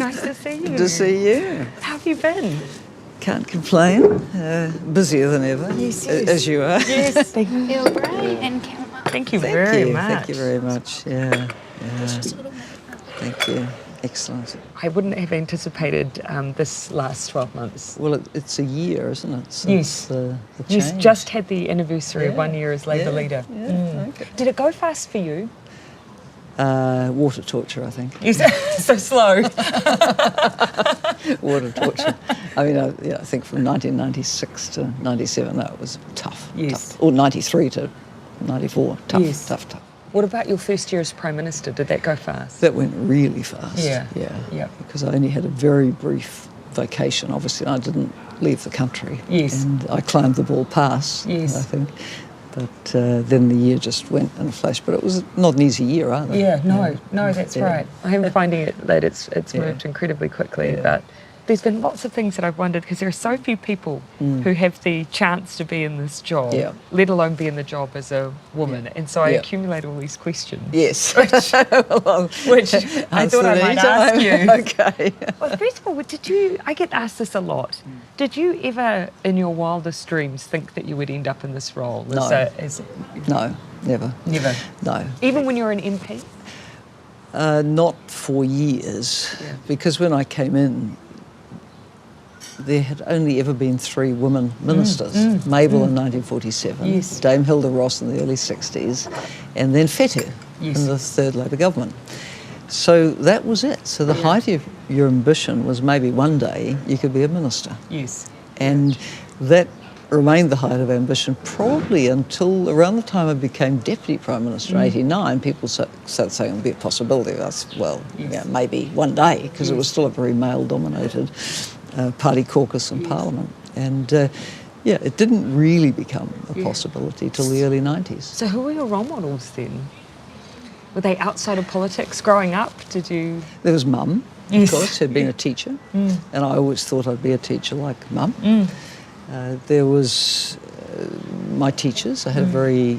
Nice to see you. Good to see you. How have you been? Can't complain. Busier than ever, yes. as you are. Yes. Feel great and chamomile. Thank you very much. Thank you very much. Yeah. Just a little bit. Thank you. Excellent. I wouldn't have anticipated this last 12 months. Well, it's a year, isn't it? Since the You change. just had the anniversary of 1 year as Labour leader. Yeah, okay. Did it go fast for you? Water torture, I think. You so slow. Water torture. I mean, I think from 1996 to 97, that was tough. Yes. Tough. Or 93 to 94, tough, Yes. tough. What about your first year as Prime Minister? Did that go fast? That went really fast. Yeah. Yeah. Because I only had a very brief vacation, obviously, and I didn't leave the country. Yes. And I climbed the ball pass, Yes. I think. But then the year just went in a flash. But it was not an easy year either. Yeah, no, that's right. I am finding it that it's moved incredibly quickly, but there's been lots of things that I've wondered, because there are so few people who have the chance to be in this job, let alone be in the job as a woman. And so I accumulate all these questions. Yes. Which I thought I might ask you. Okay. Well, first of all, I get asked this a lot. Did you ever, in your wildest dreams, think that you would end up in this role? No. No, never. Never? No. Even when you're an MP? Not for years, because when I came in, there had only ever been 3 women ministers. Mabel in 1947, Yes. Dame Hilda Ross in the early 60s, and then Fethu in the third Labour government. So that was it. So the height of your ambition was maybe one day you could be a minister. Yes. And that remained the height of ambition probably until around the time I became Deputy Prime Minister in 89. People started saying it would be a possibility. Maybe one day, because it was still a very male-dominated party caucus in Parliament. And it didn't really become a possibility till the early 90s. So who were your role models then? Were they outside of politics growing up? Did you... There was Mum, Yes. of course, who'd been a teacher, and I always thought I'd be a teacher like Mum. There was my teachers. I had a very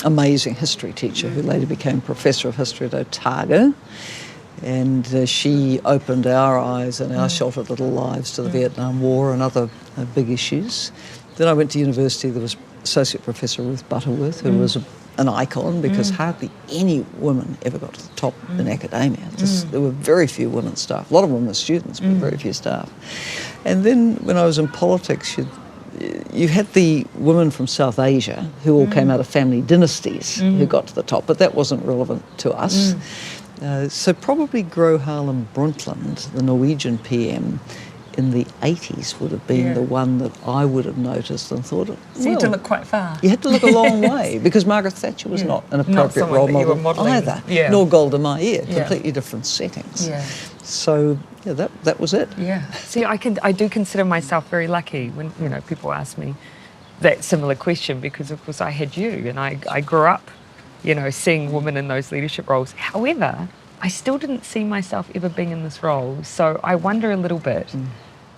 amazing history teacher who later became Professor of History at Otago, and she opened our eyes and our sheltered little lives to the Vietnam War and other big issues. Then I went to university. There was Associate Professor Ruth Butterworth, who was an icon, because hardly any woman ever got to the top in academia. There were very few women staff. A lot of them were students, but very few staff. And then when I was in politics, you had the women from South Asia who all came out of family dynasties who got to the top, but that wasn't relevant to us. So probably Gro Harlem Brundtland, the Norwegian PM, in the 80s would have been the one that I would have noticed and thought, So you had to look quite far. You had to look a long way, because Margaret Thatcher was not an appropriate role model either, nor Golda Meir, completely different settings. So that was it. Yeah. See, I do consider myself very lucky when people ask me that similar question, because of course I had you, and I grew up, seeing women in those leadership roles. However, I still didn't see myself ever being in this role. So I wonder a little bit,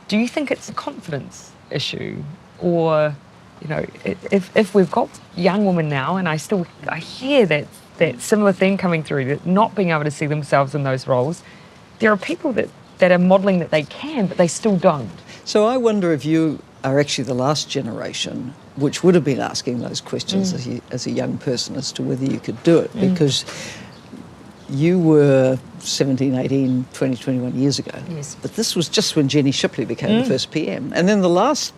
do you think it's a confidence issue? Or, if we've got young women now, and I hear that similar thing coming through, that not being able to see themselves in those roles, there are people that are modelling that they can, but they still don't. So I wonder if you are actually the last generation which would have been asking those questions as a young person as to whether you could do it, because you were 17, 18, 20, 21 years ago. Yes. But this was just when Jenny Shipley became the first PM. And then the last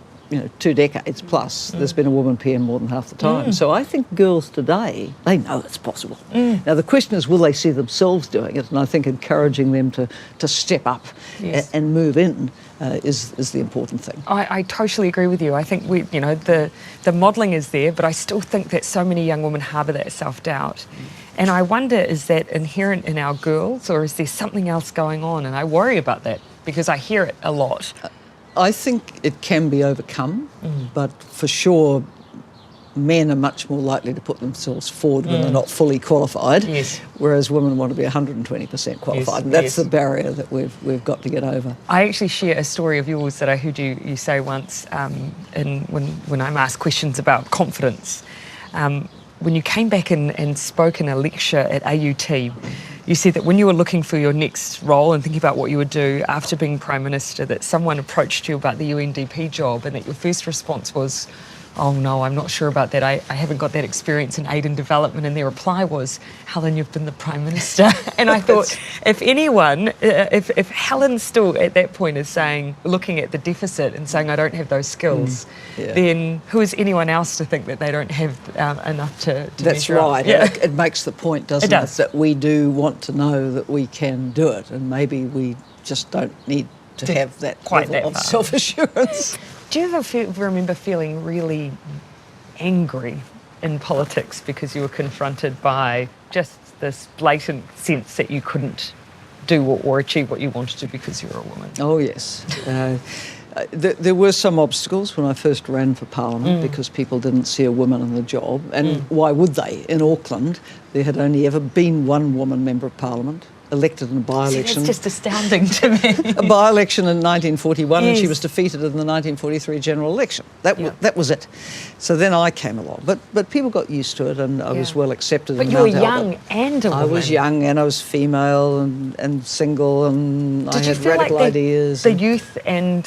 2 decades plus, there's been a woman PM more than half the time. So I think girls today, they know it's possible. Now the question is, will they see themselves doing it? And I think encouraging them to step up and move in is the important thing. I totally agree with you. I think the modelling is there, but I still think that so many young women harbour that self-doubt. And I wonder, is that inherent in our girls, or is there something else going on? And I worry about that, because I hear it a lot. I think it can be overcome, but for sure men are much more likely to put themselves forward when they're not fully qualified, whereas women want to be 120% qualified. And that's the barrier that we've got to get over. I actually share a story of yours that I heard you say once when I'm asked questions about confidence. When you came back and spoke in a lecture at AUT, you said that when you were looking for your next role and thinking about what you would do after being Prime Minister, that someone approached you about the UNDP job and that your first response was, oh no, I'm not sure about that. I haven't got that experience in aid and development. And their reply was, Helen, you've been the Prime Minister. And I thought, if anyone, if Helen still at that point is saying, looking at the deficit and saying, I don't have those skills, then who is anyone else to think that they don't have enough to That's measure up? right. Yeah. It makes the point, doesn't it? It does. That we do want to know that we can do it, and maybe we just don't need to have that quite level that of far. self-assurance. Do you ever remember feeling really angry in politics because you were confronted by just this blatant sense that you couldn't do or achieve what you wanted to because you were a woman? Oh, yes. There were some obstacles when I first ran for Parliament because people didn't see a woman in the job. And why would they? In Auckland, there had only ever been one woman member of Parliament elected in a by-election. It's just astounding to me. A by-election in 1941, and she Yes. was defeated in the 1943 general election. That was it. So then I came along. But people got used to it, and I was well accepted. But in you were Mount Albert. young and a woman. I was young, and I was female and single, and I Did you had feel radical like ideas. the youth and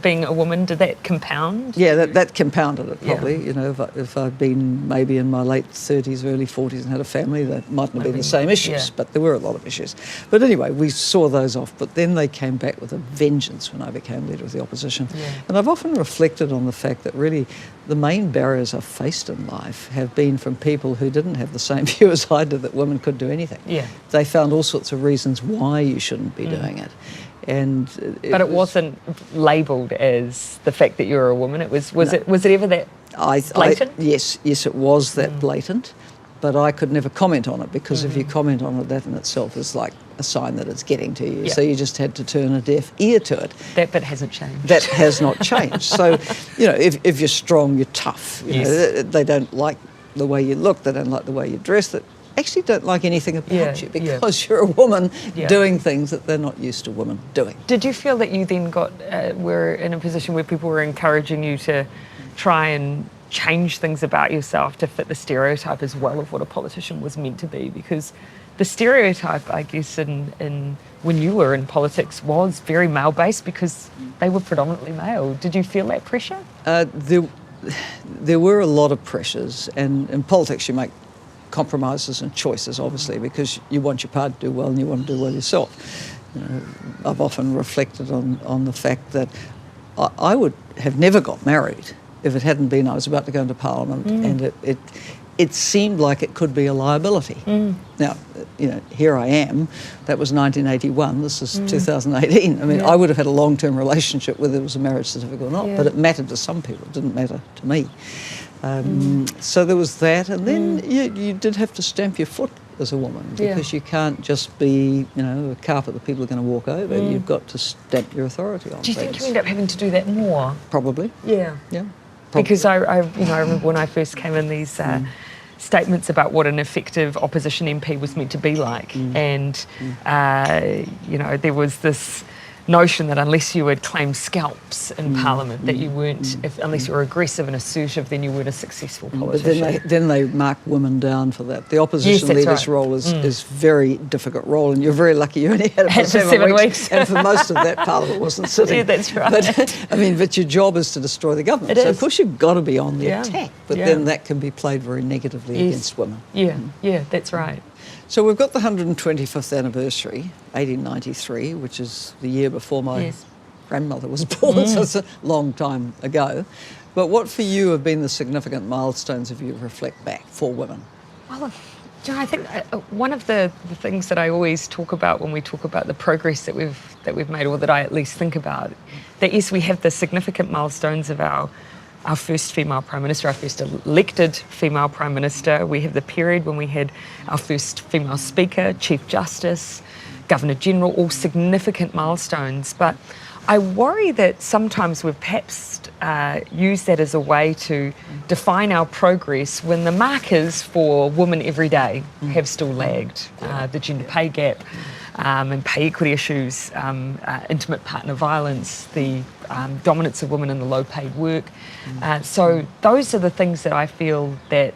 being a woman, did that compound? Yeah, that compounded it probably. Yeah. You know, if I'd been maybe in my late 30s, early 40s and had a family, that mightn't have been the same issues, but there were a lot of issues. But anyway, we saw those off. But then they came back with a vengeance when I became leader of the opposition. Yeah. And I've often reflected on the fact that really the main barriers I've faced in life have been from people who didn't have the same view as I did that women could do anything. Yeah. They found all sorts of reasons why you shouldn't be doing it. And But it wasn't labelled as the fact that you were a woman. It was it ever that blatant? Yes, it was that blatant, but I could never comment on it because if you comment on it, that in itself is like a sign that it's getting to you. Yeah. So you just had to turn a deaf ear to it. That bit hasn't changed. That has not changed. So, you know, if you're strong, you're tough. You know, they don't like the way you look. They don't like the way you dress. They actually don't like anything about you because you're a woman doing things that they're not used to women doing. Did you feel that you then were in a position where people were encouraging you to try and change things about yourself to fit the stereotype as well of what a politician was meant to be? Because the stereotype, I guess, in when you were in politics was very male-based because they were predominantly male. Did you feel that pressure? There were a lot of pressures, and in politics you make compromises and choices, obviously, because you want your party to do well and you want to do well yourself. You know, I've often reflected on the fact that I would have never got married if it hadn't been I was about to go into Parliament and it seemed like it could be a liability. Now, you know, here I am. That was 1981. This is 2018. I mean, I would have had a long-term relationship whether it was a marriage certificate or not, but it mattered to some people. It didn't matter to me. So there was that, and then you did have to stamp your foot as a woman because you can't just be, you know, a carpet that people are going to walk over. You've got to stamp your authority on. Do you think you end up having to do that more? Probably. Yeah. Yeah. Because I remember when I first came in, these statements about what an effective opposition MP was meant to be like, and you know, there was this notion that unless you had claimed scalps in Parliament, that you weren't, unless you were aggressive and assertive, then you weren't a successful politician. But then they mark women down for that. The opposition leader's role is a very difficult role, and you're very lucky you only had it for 7 weeks. And for most of that, Parliament wasn't sitting. Yeah, that's right. But your job is to destroy the government. So of course you've got to be on the attack, but then that can be played very negatively against women. Yeah, that's right. So we've got the 125th anniversary, 1893, which is the year before my grandmother was born, so it's a long time ago. But what for you have been the significant milestones if you reflect back for women? Well, you know, I think one of the things that I always talk about when we talk about the progress that we've made, or that I at least think about, that yes, we have the significant milestones of our first female Prime Minister, our first elected female Prime Minister. We have the period when we had our first female Speaker, Chief Justice, Governor General, all significant milestones. But I worry that sometimes we've perhaps used that as a way to define our progress when the markers for women every day have still lagged. The gender pay gap, and pay equity issues, intimate partner violence, the dominance of women in the low-paid work. So those are the things that I feel that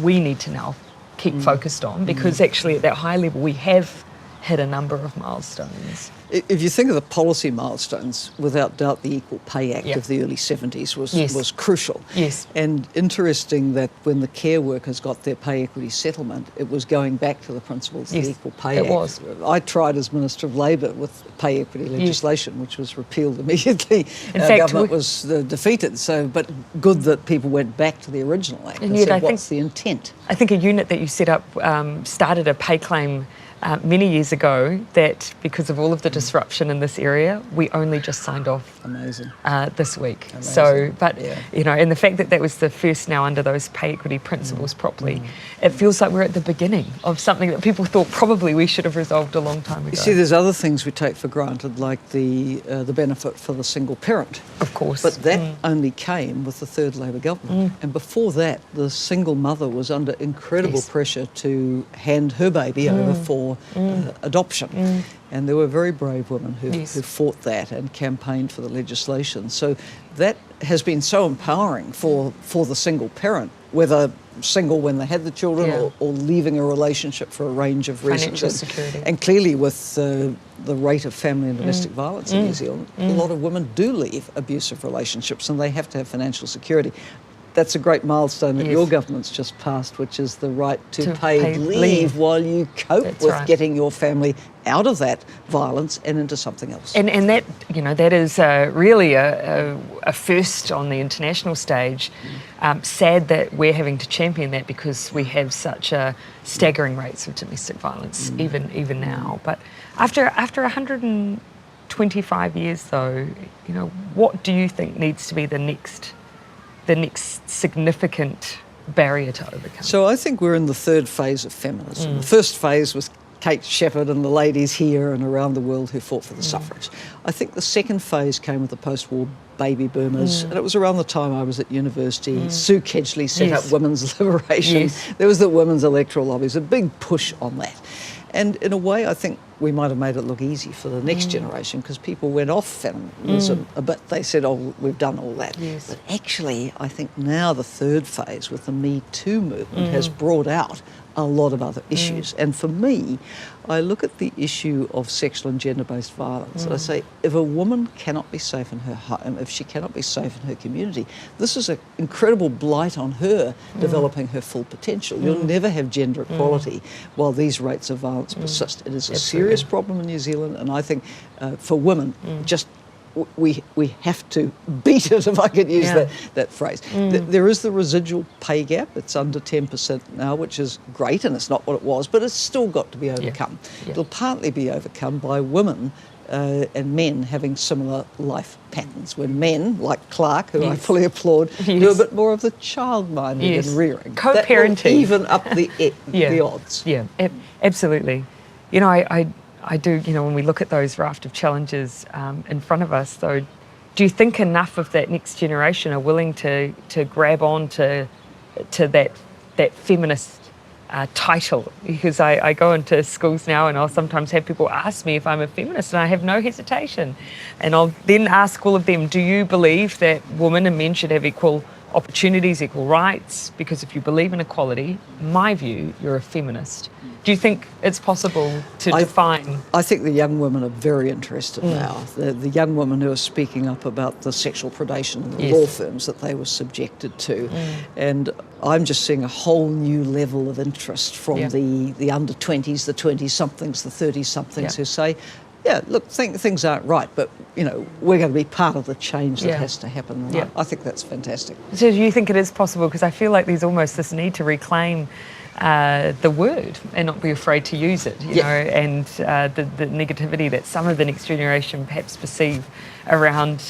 we need to now keep focused on, because actually at that high level we have hit a number of milestones. If you think of the policy milestones, without doubt the Equal Pay Act of the early 70s was crucial. Yes. And interesting that when the care workers got their pay equity settlement, it was going back to the principles of the Equal Pay Act. It was. I tried as Minister of Labour with pay equity legislation, which was repealed immediately. In Our fact, government was defeated, but good that people went back to the original act and yet said, I think- what's the intent? I think a unit that you set up started a pay claim many years ago that, because of all of the disruption in this area, we only just signed off Amazing. this week. Amazing. So, but Yeah. you know, and the fact that that was the first now under those pay equity principles properly, it feels like we're at the beginning of something that people thought probably we should have resolved a long time ago. You see, there's other things we take for granted, like the benefit for the single parent. Of course. But that only came with the third Labor government. And before that, the single mother was under incredible pressure to hand her baby over for adoption. And there were very brave women who fought that and campaigned for the legislation. So that has been so empowering for the single parent, whether single when they had the children or leaving a relationship for a range of reasons. Financial security. And clearly with the rate of family and domestic violence in New Zealand, a lot of women do leave abusive relationships and they have to have financial security. That's a great milestone that your government's just passed, which is the right to paid leave while you cope with getting your family out of that violence and into something else. And that, you know, that is really a first on the international stage. Sad that we're having to champion that because we have such staggering rates of domestic violence even now. But after 125 years, though, you know, what do you think needs to be the next significant barrier to overcome? So I think we're in the third phase of feminism. The first phase was Kate Shepherd and the ladies here and around the world who fought for the suffrage. I think the second phase came with the post-war baby boomers, and it was around the time I was at university. Sue Kedgley set up women's liberation. There was the women's electoral lobbies, a big push on that. And in a way, I think we might have made it look easy for the next generation because people went off feminism a bit. They said, oh, we've done all that. But actually, I think now the third phase with the Me Too movement has brought out a lot of other issues. And for me, I look at the issue of sexual and gender-based violence. And I say, if a woman cannot be safe in her home, if she cannot be safe in her community, this is an incredible blight on her developing her full potential. You'll never have gender equality while these rates of violence persist. It is a serious problem in New Zealand, and I think for women, just we have to beat it, if I could use that phrase. There is the residual pay gap. It's under 10% now, which is great, and it's not what it was, but it's still got to be overcome. It'll partly be overcome by women and men having similar life patterns, when men, like Clark, who I fully applaud, do a bit more of the child-minding and rearing. Co-parenting. That will even up the odds. Yeah, absolutely. You know, I do, you know, when we look at those raft of challenges in front of us, though, do you think enough of that next generation are willing to grab on to that feminist title? Because I go into schools now and I'll sometimes have people ask me if I'm a feminist, and I have no hesitation. And I'll then ask all of them, do you believe that women and men should have equal opportunities, equal rights? Because if you believe in equality, in my view, you're a feminist. Do you think it's possible to define? I think the young women are very interested now. The young women who are speaking up about the sexual predation in the law firms that they were subjected to. And I'm just seeing a whole new level of interest from the under 20s, the 20-somethings, the 30-somethings who say, look, things aren't right, but, you know, we're going to be part of the change that has to happen. And I think that's fantastic. So do you think it is possible? Because I feel like there's almost this need to reclaim the word and not be afraid to use it, you know, and the negativity that some of the next generation perhaps perceive around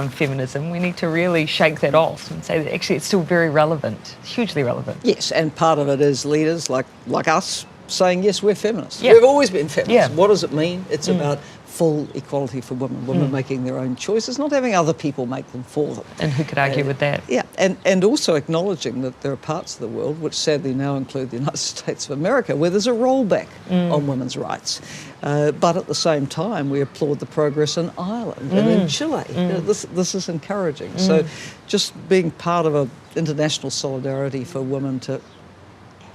feminism. We need to really shake that off and say that actually it's still very relevant, hugely relevant. Yes, and part of it is leaders like us saying, yes, we're feminists. We've always been feminists. What does it mean? It's about full equality for women making their own choices, not having other people make them for them. And who could argue with that? Yeah, and also acknowledging that there are parts of the world, which sadly now include the United States of America, where there's a rollback on women's rights. But at the same time, we applaud the progress in Ireland and in Chile. You know, this is encouraging. So just being part of an international solidarity for women to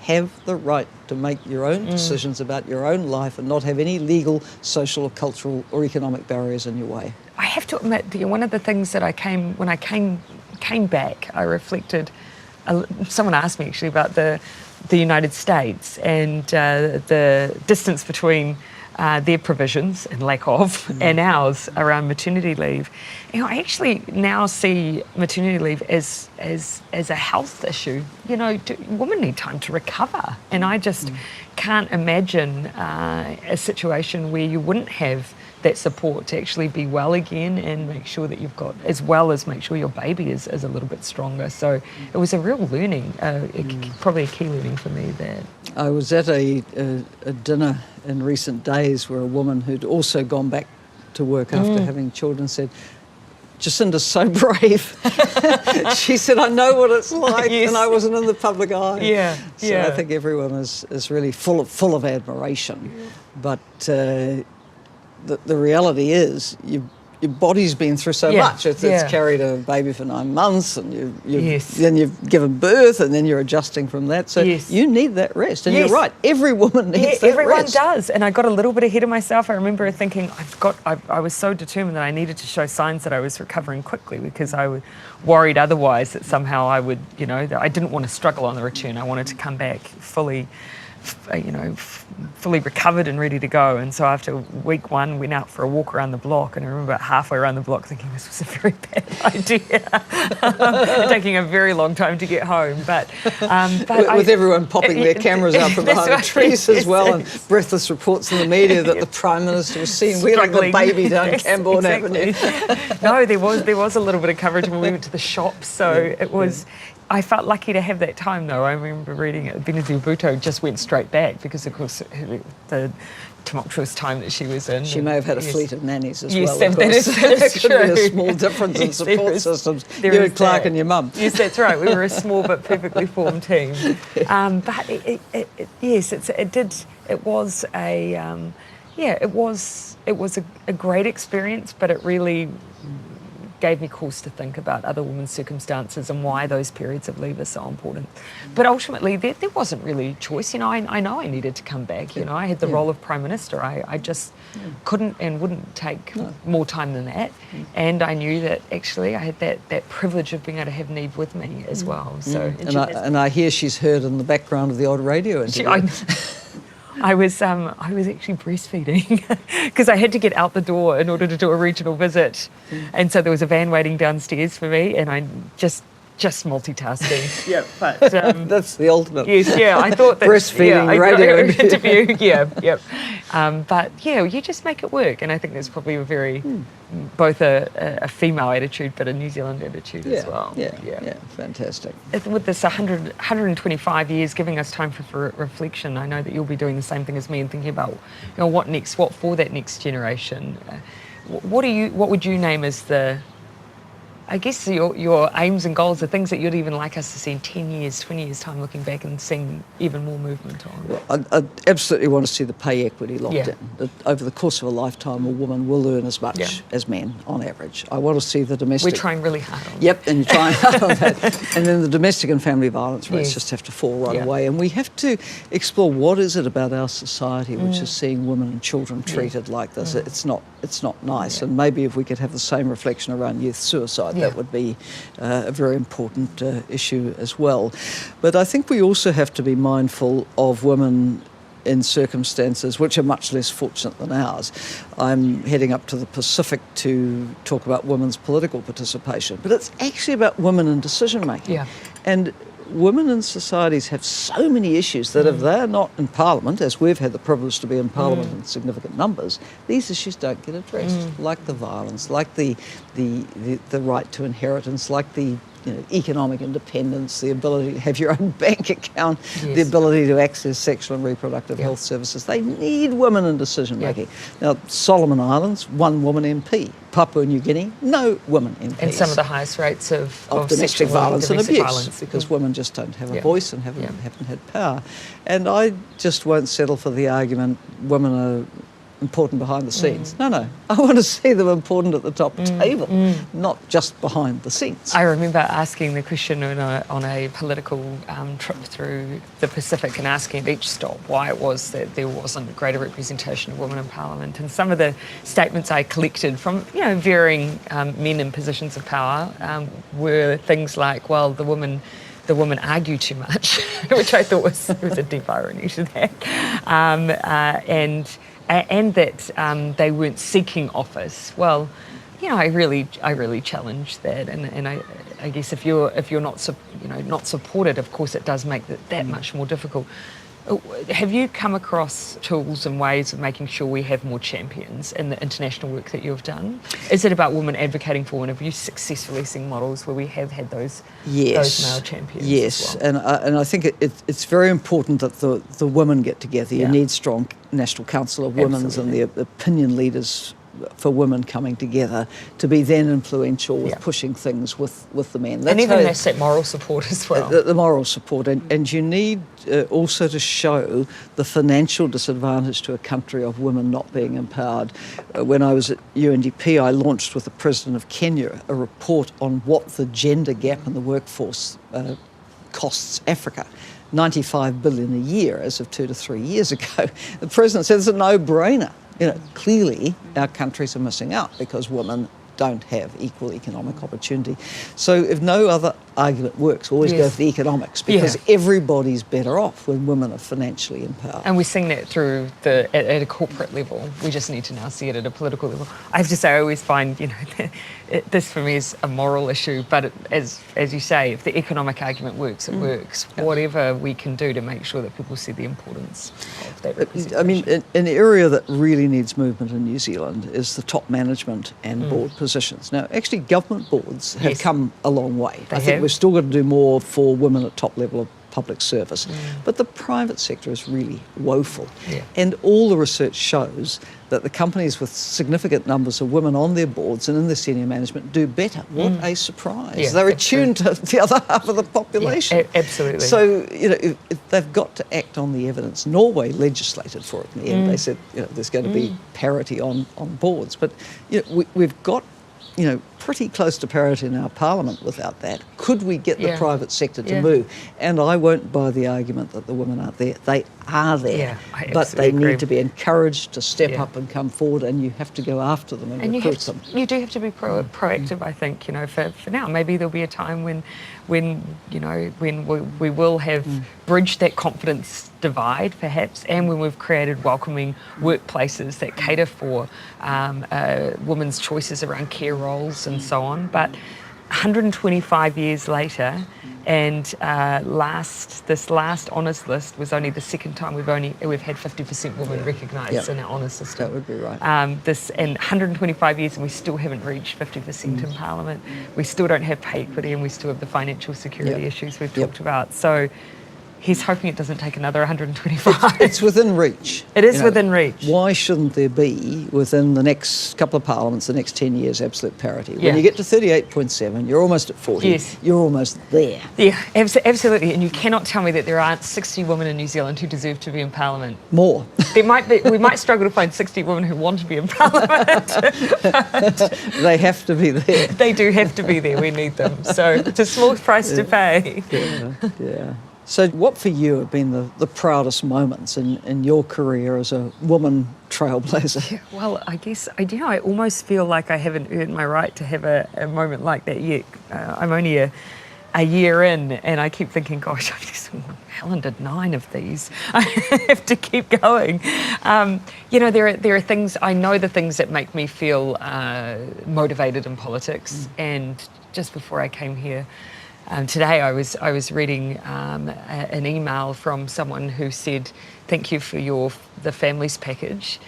have the right to make your own decisions about your own life and not have any legal, social or cultural or economic barriers in your way. I have to admit, one of the things that when I came back, I reflected. Someone asked me actually about the United States and the distance between their provisions and lack of and ours around maternity leave. I actually now see maternity leave as a health issue. Women need time to recover, and I just can't imagine a situation where you wouldn't have that support to actually be well again and make sure that you've got, as well as make sure your baby is a little bit stronger. So it was a real learning, probably a key learning for me there. I was at a dinner in recent days where a woman who'd also gone back to work after having children said, Jacinda's so brave. She said, I know what it's like, and I wasn't in the public eye. So I think everyone is really full of admiration. But the reality is your body's been through so much. It's carried a baby for 9 months, and then you've given birth, and then you're adjusting from that. So you need that rest. And you're right, every woman needs that everyone rest. does. And I got a little bit ahead of myself. I remember thinking I was so determined that I needed to show signs that I was recovering quickly, because I was worried otherwise that somehow I would, that I didn't want to struggle on the return. I wanted to come back fully recovered and ready to go. And so after week 1, went out for a walk around the block, and I remember about halfway around the block thinking this was a very bad idea, taking a very long time to get home. But with everyone popping their cameras up from behind the trees as well, and breathless reports in the media that the Prime Minister was seen wheeling the baby down Camborne Avenue. No, there was a little bit of coverage when we went to the shops, so it was. I felt lucky to have that time, though. I remember reading it. Benazir Bhutto just went straight back because, of course, the tumultuous time that she was in. She may have had a fleet of nannies as well. Yes, that is true. Could be a small difference in support systems. You and Clark and your mum. Yes, that's right. We were a small but perfectly formed team. But it was a great experience, but it really gave me cause to think about other women's circumstances and why those periods of leave are so important. But ultimately, there wasn't really choice. I know I needed to come back. I had the role of Prime Minister. I just couldn't and wouldn't take more time than that. And I knew that actually I had that privilege of being able to have Neve with me as well. So and I hear she's heard in the background of the odd radio interview. I was actually breastfeeding because I had to get out the door in order to do a regional visit, and so there was a van waiting downstairs for me, and I just multitasking. But that's the ultimate. Yes, I thought that breastfeeding radio interview. But you just make it work, and I think there's probably a very both a female attitude, but a New Zealand attitude as well. Yeah, fantastic. With this 125 years giving us time for reflection, I know that you'll be doing the same thing as me and thinking about, what next, what for that next generation. What would you name as I guess your aims and goals are things that you'd even like us to see in 10 years, 20 years' time, looking back and seeing even more movement on? Well, I absolutely want to see the pay equity locked in. That over the course of a lifetime, a woman will earn as much as men on average. I want to see the domestic... We're trying really hard on that. And you're trying hard on that. And then the domestic and family violence rates just have to fall right away. And we have to explore what is it about our society which is seeing women and children treated like this. It's not nice. And maybe if we could have the same reflection around youth suicide, that would be a very important issue as well. But I think we also have to be mindful of women in circumstances which are much less fortunate than ours. I'm heading up to the Pacific to talk about women's political participation, but it's actually about women in decision making. And women in societies have so many issues that if they're not in Parliament, as we've had the privilege to be in Parliament in significant numbers, these issues don't get addressed, like the violence, like the right to inheritance, like the economic independence, the ability to have your own bank account, the ability to access sexual and reproductive health services. They need women in decision making. Now, Solomon Islands, 1 woman MP. Papua New Guinea, no women MPs. And some of the highest rates of domestic violence and abuse, violence. Because women just don't have a voice and haven't had power. And I just won't settle for the argument women are important behind the scenes. No, I want to see them important at the top table, not just behind the scenes. I remember asking the question on a political trip through the Pacific and asking at each stop why it was that there wasn't a greater representation of women in Parliament. And some of the statements I collected from varying men in positions of power were things like, well, the women argue too much, which I thought was a deep irony to that, and that they weren't seeking office. Well, I really challenge that, and I guess if you're not supported, of course, it does make that much more difficult. Have you come across tools and ways of making sure we have more champions in the international work that you've done? Is it about women advocating for women? Have you successfully seen models where we have had those male champions? Yes, as well? and I think it's very important that the women get together. You need strong National Council of Women's and the opinion leaders for women coming together to be then influential with pushing things with the men. And even that moral support as well. The moral support. And you need also to show the financial disadvantage to a country of women not being empowered. When I was at UNDP, I launched with the President of Kenya a report on what the gender gap in the workforce costs Africa. 95 billion a year as of 2 to 3 years ago. The President said it's a no-brainer. Clearly our countries are missing out because women don't have equal economic opportunity. So if no other argument works, always go for the economics, because everybody's better off when women are financially empowered. And we're seeing that through at a corporate level. We just need to now see it at a political level. I have to say, I always find, this for me is a moral issue, but as you say, if the economic argument works, it works. Whatever we can do to make sure that people see the importance of that representation. I mean, an area that really needs movement in New Zealand is the top management and board positions. Now, actually, government boards have come a long way. I think we've still got to do more for women at top level of public service. But the private sector is really woeful. And all the research shows that the companies with significant numbers of women on their boards and in the senior management do better. What a surprise. They're attuned to the other half of the population. Absolutely. So, if they've got to act on the evidence. Norway legislated for it in the end. They said, there's going to be parity on boards. But, we've got pretty close to parity in our parliament without that. Could we get the private sector to move? And I won't buy the argument that the women aren't there. They are there, but they need to be encouraged to step up and come forward, and you have to go after them and recruit them. You do have to be proactive, I think, for now. Maybe there'll be a time when we will have bridged that confidence divide, perhaps, and when we've created welcoming workplaces that cater for women's choices around care roles and so on. But 125 years later, and this last honours list was only the second time we've had 50% women recognised in our honours system. That would be right. And 125 years, and we still haven't reached 50% in Parliament. We still don't have pay equity, and we still have the financial security issues we've talked about. So he's hoping it doesn't take another 125. It's within reach. It is within reach. Why shouldn't there be, within the next couple of parliaments, the next 10 years, absolute parity? When you get to 38.7, you're almost at 40. Yes. You're almost there. Yeah, absolutely. And you cannot tell me that there aren't 60 women in New Zealand who deserve to be in Parliament. More. There might be. We might struggle to find 60 women who want to be in Parliament. They have to be there. They do have to be there. We need them. So it's a small price to pay. Yeah. So what for you have been the proudest moments in your career as a woman trailblazer? Yeah, well, I guess, I almost feel like I haven't earned my right to have a moment like that yet. I'm only a year in, and I keep thinking, gosh, Helen did 9 of these. I have to keep going. There are things, I know the things that make me feel motivated in politics. And just before I came here, today I was reading an email from someone who said, thank you for the families package.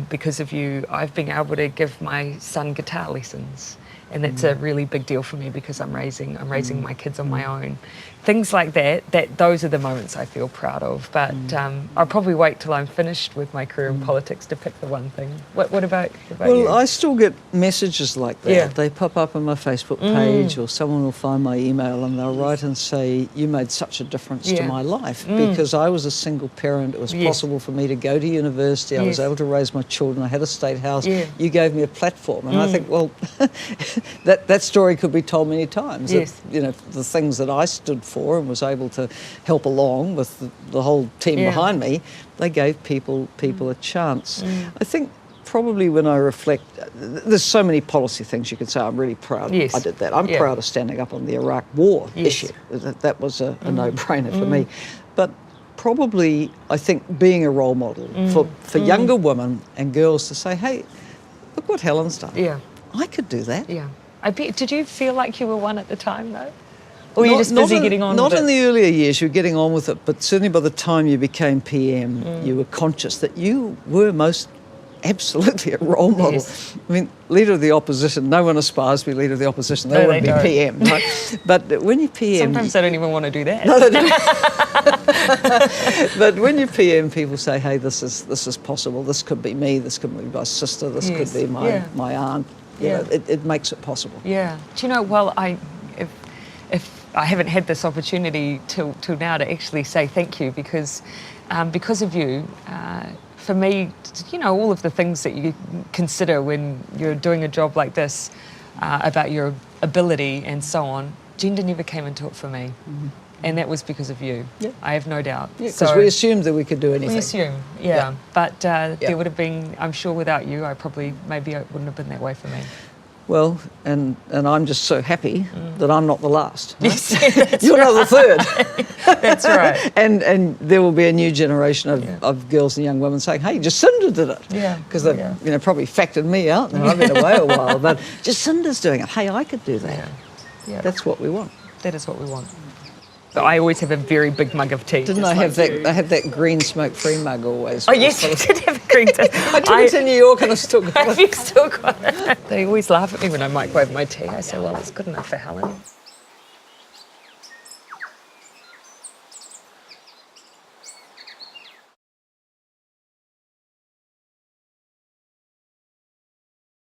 Because of you, I've been able to give my son guitar lessons. And that's a really big deal for me because I'm raising my kids on my own. Things like that those are the moments I feel proud of. But I'll probably wait till I'm finished with my career in politics to pick the one thing. What about Well, you? I still get messages like that. Yeah. They pop up on my Facebook page, or someone will find my email and they'll write and say, "You made such a difference to Yeah. my life because I was a single parent. It was Yes. possible for me to go to university. I was Yes. able to raise my children. I had a state house. Yeah. You gave me a platform." And I think, well, that story could be told many times. Yes. That, you know, the things that I stood for and was able to help along with the whole team Yeah. behind me, they gave people a chance. I think probably when I reflect, there's so many policy things you could say I'm really proud Yes. I did that. I'm Yeah. proud of standing up on the Iraq War Yes. issue. That was a no-brainer for me. But probably I think being a role model for younger women and girls to say, hey, look what Helen's done. Yeah. I could do that. Yeah. Did you feel like you were one at the time though? Or were you just busy getting on Not with in it? the earlier years, you were getting on with it, but certainly by the time you became PM, you were conscious that you were most absolutely a role model. Yes. I mean, leader of the opposition, no one aspires to be leader of the opposition. They No, want to they be don't. PM, right? But when you're PM... Sometimes I don't even want to do that. No, they don't. But when you're PM, people say, hey, this is possible. This could be me. This could be my sister. This Yes. could be my aunt. You Yeah. know, it makes it possible. Yeah. Do you know, well, if I haven't had this opportunity till now to actually say thank you because of you, for me, you know, all of the things that you consider when you're doing a job like this about your ability and so on, gender never came into it for me. And that was because of you. Yeah. I have no doubt. Yeah, because we assumed that we could do anything. We assume, yeah. Yeah. But there would have been, I'm sure without you, maybe it wouldn't have been that way for me. Well, and I'm just so happy that I'm not the last. Right? Yes, that's You're not the third. That's right. And there will be a new generation of girls and young women saying, hey, Jacinda did it. Yeah. Because they've you know, probably factored me out now. I've been away a while. But Jacinda's doing it. Hey, I could do that. Yeah. That's what we want. That is what we want. But I always have a very big mug of tea. Didn't I have that? I had that green smoke-free mug always. Oh yes, you did have a green tea. I took it to New York and I still got it. You've still got it. They always laugh at me when I microwave my tea. I say, well, it's good enough for Helen.